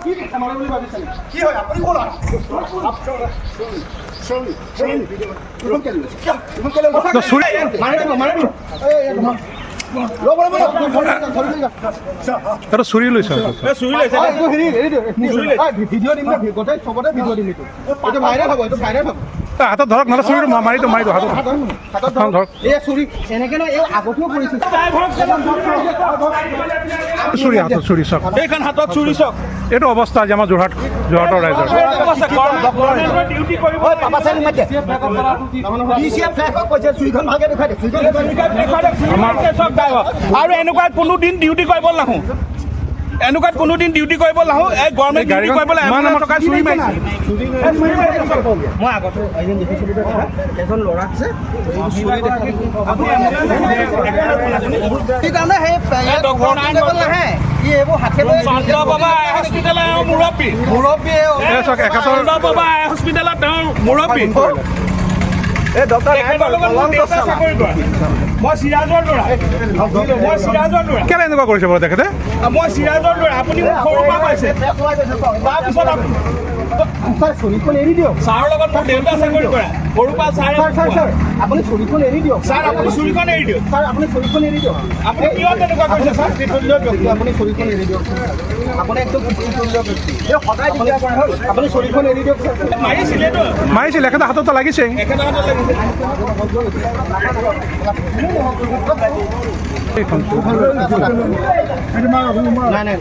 কি হয় আপুনি কোন চুৰি লৈছ ভিডিঅ' দিম গোটেই চবতে ভিডিঅ' দিম এইটো ভাইৰেল হ'ব এইটো ভাইৰেল হ'ব হাতত ধৰক নহ'লে চুৰি মাৰি দিওঁ হাতত ধৰক এই চুৰি এনেকে নহয় এই আগতেও কৰিছিল চুৰি হাতত চুৰি চাওক এইখন হাতত চুৰি চাওক এইটো অৱস্থা আজি আমাৰ যোৰহাটৰ ৰাইজৰ আৰু এনেকুৱা কোনোদিন ডিউটি কৰিব নাহোঁ এনেকুৱাত কোনোদিন ডিউটি কৰিব নাহোঁ এই গভৰ্ণমেণ্ট ডিউটি কৰিবলৈ টকা চুৰি মাৰিছে মই আগতে এদিন দেখিছিলোঁ এজন ল'ৰা আছে হস্পিটেলত তেওঁৰ মুৰব্বী মই চিৰাজৰ ল'ৰা কেলে এনেকুৱা কৰিছে বাৰু তেখেতে মই চিৰাজৰ ল'ৰা আপুনি মোক সৰুৰ পৰা পাইছে তাৰপিছত চুৰিখন এৰি দিয়ক ছাৰৰ লগত মোৰ দেউতা চাকৰি কৰা সৰুৰ পৰা ছাৰ আপুনি চুৰিখন এৰি দিয়ক ছাৰ আপুনি চুৰিখন এৰি দিয়ক ছাৰ আপুনি চুৰিখন এৰি দিয়ক আপুনি কিয় তেনেকুৱা কৰিছে ছাৰ আপুনি চুৰিখন এৰি দিয়ক আপুনি একদম সদায় আপুনি চুৰিখন এৰি দিয়ক মাৰিছিল এখেতে হাতত লাগিছে নাই নাই